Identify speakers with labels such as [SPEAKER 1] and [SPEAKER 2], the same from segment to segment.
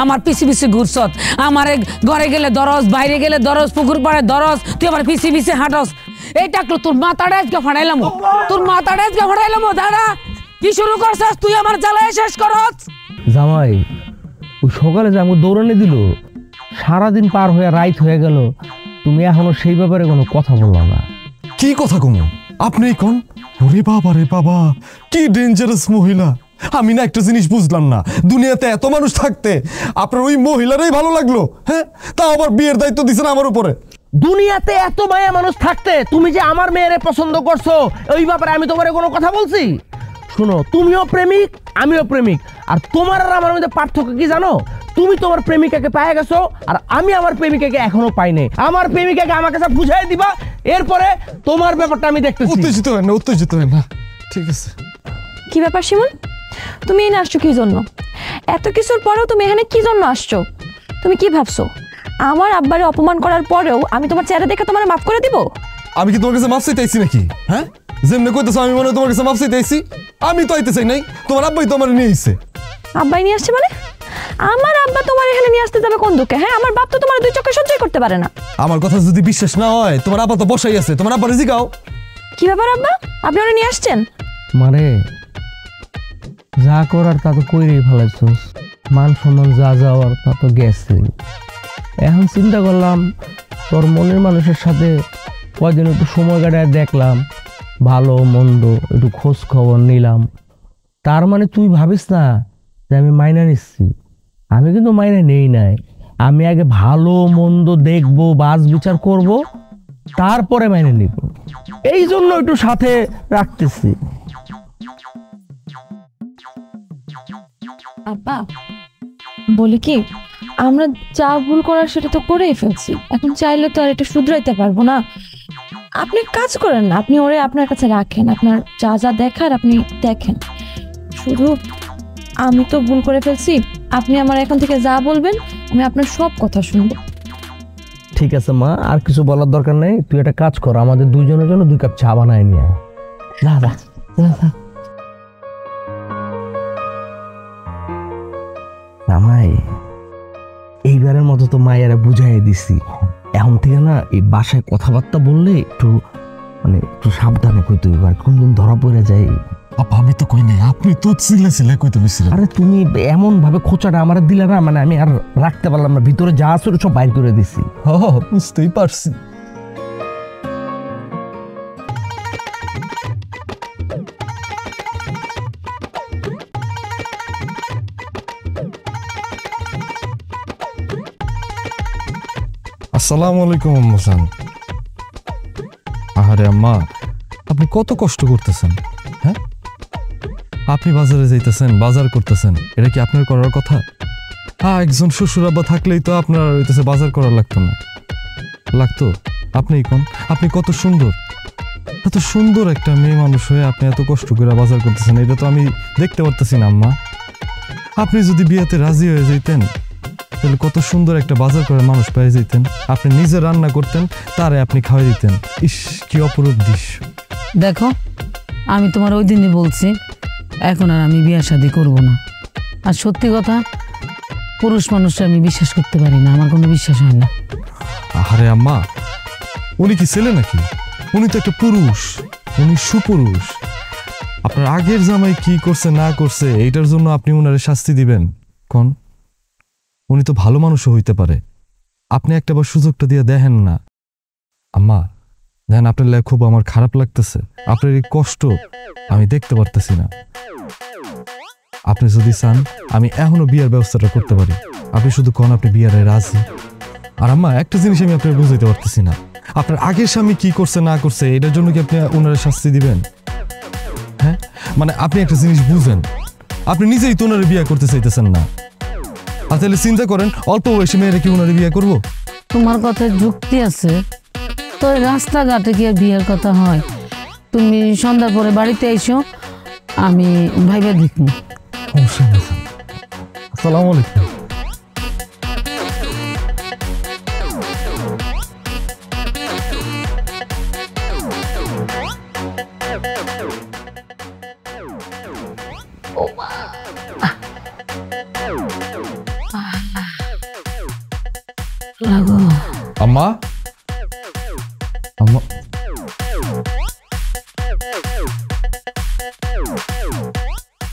[SPEAKER 1] আমার পিছি পিছি ঘুরছত, আমার ঘরে গেলে দরজ, বাইরে গেলে দরজ, পুকুর পাড়ে দরজ, তুই আমার পিছি পিছি হাঁটস। এই টাকলো তোর মাথাটা আজকে ফাটাইলাম, তোর মাথাটা আজকে ফাটাইলাম। দাঁড়া, কি শুরু করছস তুই? আমার জ্বালায় শেষ করস।
[SPEAKER 2] জামাই ওই সকালে যে আমাকে দৌড়ানি দিল, সারাদিন পার হয়ে রাইত হয়ে গেল, তুমি এখনো সেই ব্যাপারে কোনো কথা বললো না।
[SPEAKER 3] কি কথা কমু আপনি কোন? ওরে বাবা রে বাবা, কি ডেঞ্জারাস মহিলা। আমি না একটা জিনিস বুঝলাম না, দুনিয়াতে এত মানুষ থাকতে আপনার ওই মহিলারাই ভালো লাগলো? হ্যাঁ, তা আবার বিয়ের দায়িত্ব দিচ্ছেন আমার উপরে।
[SPEAKER 2] দুনিয়াতে এত মায়া মানুষ থাকতে তুমি যে আমার মেয়েরে পছন্দ করছো, ওই ব্যাপারে আমি তোমার কোনো কথা বলছি? শোনো, তুমিও প্রেমিক, আমিও প্রেমিক, আর তোমার আর আমার মধ্যে পার্থক্য কি জানো? তুমি তোমার প্রেমিকাকে পেয়ে গেছো, আর আমি আমার প্রেমিকাকে এখনো পাই নাই। আমার প্রেমিকাকে আমার কাছে বুঝাই দিবা, এরপরে তোমার ব্যাপারটা আমি দেখতেছি।
[SPEAKER 3] উত্তেজিত হয় না, উত্তেজিত হয় না, ঠিক আছে।
[SPEAKER 4] কি ব্যাপার শিমুল, তুমি এখানে আসছো কি জন্য? এত কিছুর পরেও তুমি এখানে কি জন্য আসছো? তুমি কি ভাবছো আমার আব্বারে অপমান করার পরেও আমি তোমার চেহারা দেখে তোমার মাফ করে দিব?
[SPEAKER 3] আমি কি তোমার কাছে মাফ চাইতে আইছি নাকি? হ্যাঁ, যেমনি কইতেছো আমি মনে হয় তোমার কাছে মাফ চাইতে আইছি। আমি তো আইতে চাই নাই, তোমার আব্বাই তো আমার নিয়ে আইছে।
[SPEAKER 4] আব্বাই নিয়ে আসছে মানে? আমার আব্বা তোমার এখানে নিয়ে আসতে যাবে কোন দুঃখে? হ্যাঁ, আমার বাপ তো তোমার দুই চোখে সহ্যই করতে পারে না।
[SPEAKER 3] আমার কথা যদি বিশ্বাস না হয়, তোমার আব্বা তো বসাই আছে, তোমার আব্বা রেজি গাও।
[SPEAKER 4] কি ব্যাপার আব্বা, আপনি ওরা নিয়ে আসছেন?
[SPEAKER 2] মানে যা করার তা তো কইরেই ফেলাইছস, মান সম্মান যা যাওয়ার তা তো গেছে। এখন চিন্তা করলাম তোর মনের মানুষের সাথে কয়দিন একটু সময় কাটায় দেখলাম, ভালো মন্দ একটু খোঁজ খবর নিলাম। তার মানে তুই ভাবিস না যে আমি মাইনা নিচ্ছি? আমি কিন্তু মাইনা নেই নাই। আমি আগে ভালো মন্দ দেখবো, বাজ বিচার করব, তারপরে মাইনে নিব। এই জন্য একটু সাথে রাখতেছি।
[SPEAKER 4] আব্বা বলি কি, আমরা যা ভুল করার সেটা তো করেই ফেলছি, এখন চাইলে তো আর এটা শুধরাইতে পারবো না। আপনি কাজ করেন না, আপনি ওরে আপনার কাছে রাখেন, আপনার যা যা দেখার আপনি দেখেন। শুধু আমি তো ভুল করে ফেলছি, আপনি আমার এখন থেকে যা বলবেন আমি আপনার সব কথা শুনবো।
[SPEAKER 2] ঠিক আছে মা, আর কিছু বলার দরকার নেই। তুই একটা কাজ কর, আমাদের দুইজনের জন্য 2 কাপ চা বানায় নিয়ে আয়। যা যা যা। জামাই, এইবারের মতো তো মায়েরা বুঝাই দিছি, এখন থেকে না এই বাসায় কথাবার্তা বললে একটু সাবধানে কইতে হইব, আর কোনদিন ধরা পড়ে যায়।
[SPEAKER 3] আপা আমি তো কই নাই, আপনি তো চিল্লা কইতে বলছিলেন।
[SPEAKER 2] আরে তুমি এমন ভাবে খোঁচাটা আমার দিলে না, মানে আমি আর রাখতে পারলাম না, ভিতরে যা আছে সব বাইর করে দিছি।
[SPEAKER 3] বুঝতেই পারছি। আসসালামু আলাইকুম আম্মা জান। আহারে আম্মা, আপনি কত কষ্ট করতেছেন। হ্যাঁ, আপনি বাজারে যাইতেছেন, বাজার করতেছেন, এটা কি আপনার করার কথা? হ্যাঁ, একজন শ্বশুর আব্বা থাকলেই তো আপনার হইতেছে বাজার করার লাগতো না? লাগতো? আপনি কোন, আপনি কত সুন্দর, এত সুন্দর একটা মেয়ে মানুষ হয়ে আপনি এত কষ্ট করে বাজার করতেছেন, এটা তো আমি দেখতে পারতেছি না আম্মা। আপনি যদি বিয়েতে রাজি হয়ে যেতেন তাহলে কত সুন্দর একটা বাজার করে মানুষ পেয়ে যেতেন, আপনি নিজে রান্না করতেন, তারে আপনি খাওয়াই দিতেন। ইস, কি অপরূপ দৃশ্য।
[SPEAKER 1] দেখো, আমি তোমার ওই দিনই বলছি, এখন আর আমি বিয়ে শাদী করবো না। আর সত্যি কথা, পুরুষ মানুষকে আমি বিশ্বাস করতে পারি না, আমার কোনো বিশ্বাস হয় না।
[SPEAKER 3] আরে আম্মা, উনি কি ছেলে নাকি? উনি তো একটা পুরুষ, উনি সুপুরুষ। আপনার আগের জামাই কি করছে না করছে এইটার জন্য আপনি উনারে শাস্তি দিবেন কোন? উনি তো ভালো মানুষও হইতে পারে, আপনি একটাবার সুযোগটা দিয়ে দেখেন না। আম্মা দেখেন, আপনার লেগে খুব আমার খারাপ লাগতেছে, আপনার এই কষ্ট আমি দেখতে পারতেছি না। আপনি যদি চান আমি এখনো বিয়ের ব্যবস্থাটা করতে পারি, আপনি শুধু কোন আপনি বিয়ারে রাজি। আর আম্মা একটা জিনিস আমি আপনাকে বুঝাইতে পারতেছি না, আপনার আগের স্বামী কি করছে না করছে এটার জন্য কি আপনি ওনারে শাস্তি দিবেন? হ্যাঁ, মানে আপনি একটা জিনিস বুঝেন, আপনি নিজেই তো ওনারে বিয়ে করতে চাইতেছেন না। আর তাহলে চিন্তা করেন, অল্প বয়সী মেয়েরা কি ওনারে বিয়ে করবো?
[SPEAKER 1] তোমার কথায় যুক্তি আছে, তো রাস্তাঘাটে গিয়ে বিয়ের কথা হয়। তুমি সন্ধ্যার পরে বাড়িতে এসো, আমি ভাইবা দেখবো।
[SPEAKER 3] আসসালামু আলাইকুম।
[SPEAKER 1] লাগো
[SPEAKER 3] আম্মা আম্মা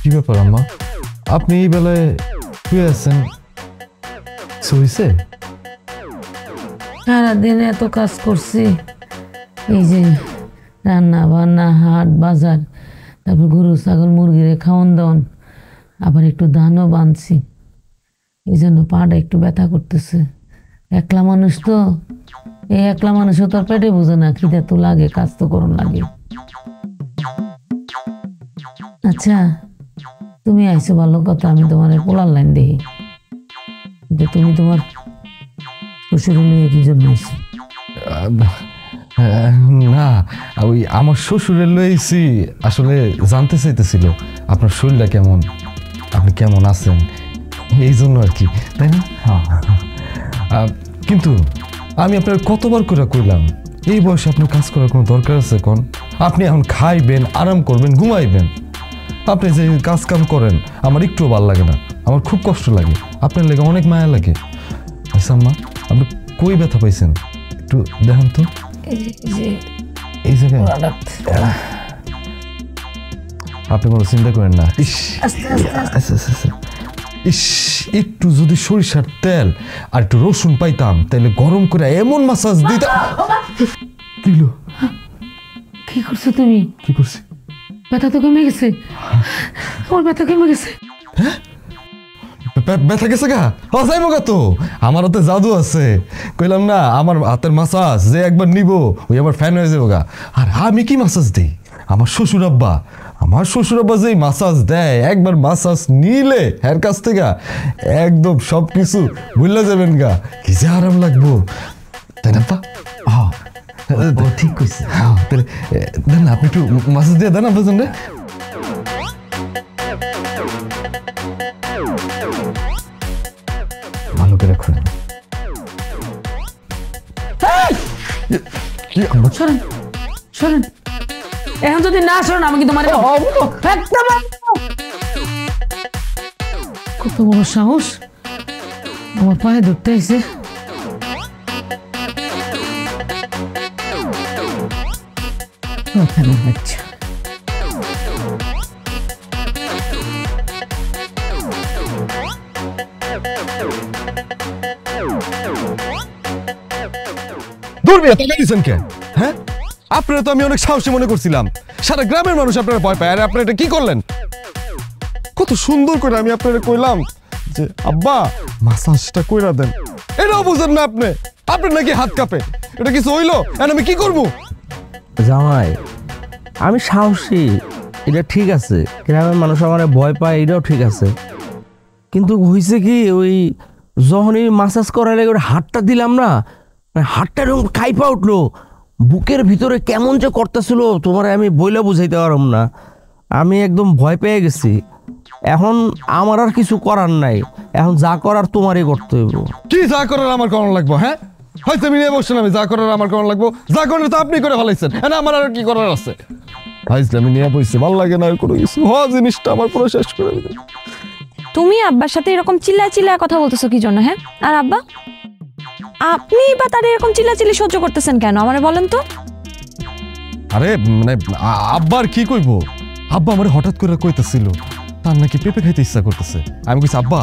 [SPEAKER 3] কি ব্যাপার আম্মা, আপনি এই বেলায় শুয়ে আছেন? হইছে?
[SPEAKER 1] সারাদিন এত কাজ করছি, এই যে রান্না বান্না, হাট বাজার, তারপর গরু ছাগল মুরগিরে খাওয়ান দাওয়ান, আবার একটু ধানও বাঁধছি, এই জন্য পাটা একটু ব্যথা করতেছে। একলা মানুষ তো, এই একলা মানুষও তোর পেটে বোঝে না, খিদে তো লাগে, কাজ তো করুন লাগে। আচ্ছা তুমি আইছো ভালো কথা, আমি তোমার পোলার লাইন দেখি যে তুমি তোমার শ্বশুর নিয়ে কি জন্য আইছো?
[SPEAKER 3] না, ওই আমার শ্বশুরের লইছি, আসলে জানতে চাইতেছিল আপনার শরীরটা কেমন, আপনি কেমন আছেন, এই জন্য আর কি, তাই না? কিন্তু আমি আপনার কতবার করে কইলাম এই বয়সে আপনার কাজ করার কোনো দরকার আছে কোন? আপনি এখন খাইবেন, আরাম করবেন, ঘুমাইবেন। আপনি যে কাজ কাম করেন আমার একটুও ভালো লাগে না, আমার খুব কষ্ট লাগে, আপনার লেগে অনেক মায়া লাগে। আচ্ছা আম্মা, আপনি কই ব্যথা পাইছেন একটু দেখেন তো। এই জায়গায় আপনি কোনো চিন্তা করেন না। ইস, একটু যদি সরিষার তেল আর একটু রসুন পাইতাম তাহলে গরম করে এমন মাসাজ দিতাম।
[SPEAKER 1] কি করছো তুমি?
[SPEAKER 3] কি করছি?
[SPEAKER 1] ব্যথা তো কমে গেছে, ওর ব্যথা কমে গেছে।
[SPEAKER 3] হ্যাঁ, ব্যথা গেছে গা? যাইব গা তো, আমার হাতে জাদু আছে, কইলাম না আমার হাতের মাসাজ যে একবার নিব ওই আমার ফ্যান হয়ে যাবো গা। আর আমি কি মাসাজ দিই? আমার শ্বশুর আব্বা যে মাসাজ দেয়, একবার মাসাজ নিলে এর কাছ থেকে একদম সবকিছু ভুলে যাবেন গা, কি যে আরাম লাগবো, তাই না? ঠিক কইছে। তাহলে দেন না, আপনি একটু মাসাজ দিয়ে দেন আপনার জন্য। ভালো করে খুঁড়ে
[SPEAKER 1] সরেন সরেন, এখন যদি না সরেন আমি কিন্তু কত বড় সাহস, আমার পায়ে ধরতে এসে। আচ্ছা
[SPEAKER 3] হ্যাঁ, আপনারা তো আমি অনেক সাহসী মনে করছিলাম, সারা গ্রামের মানুষ আপনারা ভয় পায়, আর আপনারা এটা কি করলেন? কত সুন্দর করে আমি আপনারা কইলাম যে আব্বা মাসাজটা কইরা দেন, এটাও বুঝেন না আপনি। আপনার নাকি হাত কাঁপে, এটা কিছু হইলো? এখন আমি কি করবো?
[SPEAKER 2] জামাই, আমি সাহসী, এটা ঠিক আছে, গ্রামের মানুষ আমার ভয় পায়, এটাও ঠিক আছে, কিন্তু হয়েছে কি, ওই যখনই মাসাজ করার আগে হাতটা দিলাম না, হাতটা এরকম কাইপা উঠলো, বুকের ভিতরে কেমন যে করতেছিল তোমার আমি বইলা বুঝাইতে পারলাম না, আমি একদম ভয় পেয়ে গেছি। এখন আমার আর কিছু করার নাই, এখন যা করার তোমারই করতে হইব।
[SPEAKER 3] কি যা করার আমার করার লাগবো? হ্যাঁ, হয়তো আমি নিয়ে বসছেন, আমি যা করার আমার করার লাগবো, যা করার তো আপনি করে ফেলাইছেন, আমার আর কি করার আছে? আমি নিয়ে বসছি, ভালো লাগে না কোনো কিছু, হওয়া জিনিসটা আমার পুরো শেষ করে দিবে।
[SPEAKER 4] তুমি আব্বার সাথে এরকম চিল্লায় কথা বলতেছো কি জন্য? হ্যাঁ, আর আব্বা, আপনি বা তার এরকম চিল্লাচিল্লি সহ্য করতেছেন কেন আমারে বলেন তো?
[SPEAKER 3] আরে মানে আব্বার কি কইব, আব্বা আমার হঠাৎ করে কইতেছিল তার নাকি পেঁপে খাইতে ইচ্ছা করতেছে। আমি কইছি আব্বা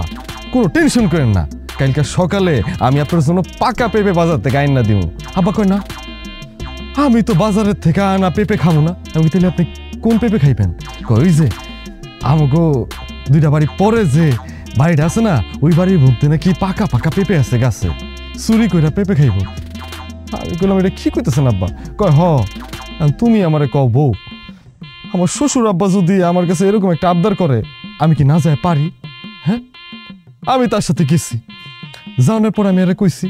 [SPEAKER 3] কোনো টেনশন করেন না, কালকে সকালে আমি আপনার জন্য পাকা পেঁপে বাজার থেকে আইন না দিব। আব্বা কয় না, আমি তো বাজারের থেকে আনা পেঁপে খাবো না। আমি তাহলে আপনি কোন পেঁপে খাইবেন? ওই যে আমাগো দুইটা বাড়ি পরে যে বাড়িটা আছে না, ওই বাড়ির মধ্যে নাকি পাকা পাকা পেঁপে আছে গাছে, চুরি কইরা পেঁপে খাইব। আমি কইলাম এটা কি কইতেছেন আব্বা? কয় হ, তুমি আমারে কও বউ, আমার শ্বশুর আব্বা যদি আমার কাছে এরকম একটা আবদার করে আমি কি না যায় পারি? হ্যাঁ, আমি তার সাথে গেছি, যাওয়ার পর আমি এরা কইছি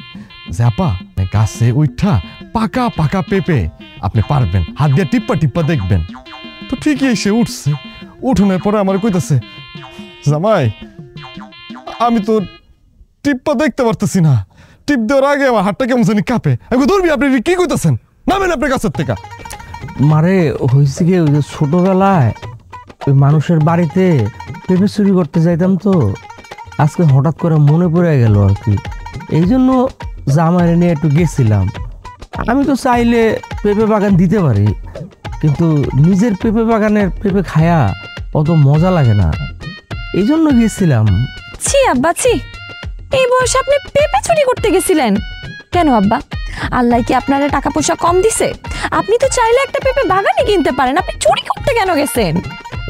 [SPEAKER 3] যে আপা গাছে উঠা পাকা পাকা পেঁপে আপনি পারবেন, হাত দিয়ে টিপ্পা টিপ্পা দেখবেন। তো ঠিকই এসে উঠছে, উঠোনের পরে আমার কইতেছে জামাই আমি তো টিপ্পা দেখতে পারতেছি না, টিপ দেওয়ার আগে আমার হাতটা কেমন জানি কাঁপে। আমি ধরবি, আপনি কি কইতেছেন? নামেন আপনার কাছের থেকে।
[SPEAKER 2] মারে হয়েছে কি, ওই যে ছোটবেলায় ওই মানুষের বাড়িতে পেঁপে চুরি করতে যাইতাম, তো আজকে হঠাৎ করে মনে পড়ে গেল আর কি, এই জন্য জামাইরে নিয়ে একটু গেছিলাম। আমি তো চাইলে পেঁপে বাগান দিতে পারি, কিন্তু নিজের পেঁপে বাগানের পেঁপে খায়া অত মজা লাগে না, এই জন্য গেছিলাম।
[SPEAKER 4] ছি আব্বা ছি, এই বয়সে আপনি পেঁপে চুরি করতে গেছিলেন কেন আব্বা? আল্লাহ কি আপনারা টাকা পয়সা কম দিছে? আপনি তো চাইলে একটা পেঁপে বাগানই কিনতে পারেন, আপনি চুরি করতে কেন গেছেন?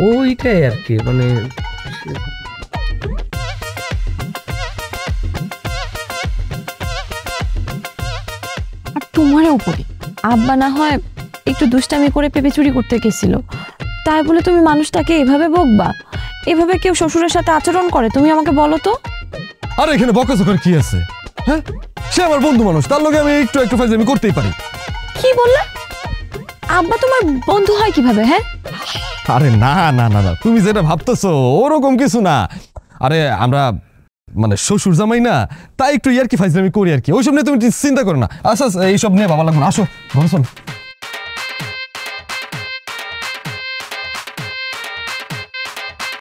[SPEAKER 2] ওইটাই আর কি, মানে
[SPEAKER 4] আর তোমারও উপরে আব্বা না হয় একটু দুষ্টামি করে পেঁপে চুরি করতে গেছিল, তাই বলে তুমি মানুষটাকে এভাবে বকবা? এভাবে কেউ শ্বশুরের সাথে আচরণ করে? তুমি আমাকে বলো তো।
[SPEAKER 3] আর এখানে বকাঝকার কি আছে? হ্যাঁ, সে আমার বন্ধু মানুষ, তার লগে আমি একটু একটু ফাইজলামি করতেই পারি।
[SPEAKER 4] কি বললা? আব্বা তোমার বন্ধু হয় কিভাবে? হ্যাঁ,
[SPEAKER 3] আরে না না না না, তুমি যেটা ভাবতেছো ওরকম কিছু না। আরে আমরা মানে শ্বশুর জামাই না, তাই একটু ইয়ার কি ফাইজলামি করি আর কি, ওইসব নিয়ে তুমি চিন্তা করো না। আচ্ছা এইসব নিয়ে ভাবা লাগবে না, আসো ঘরে চলো।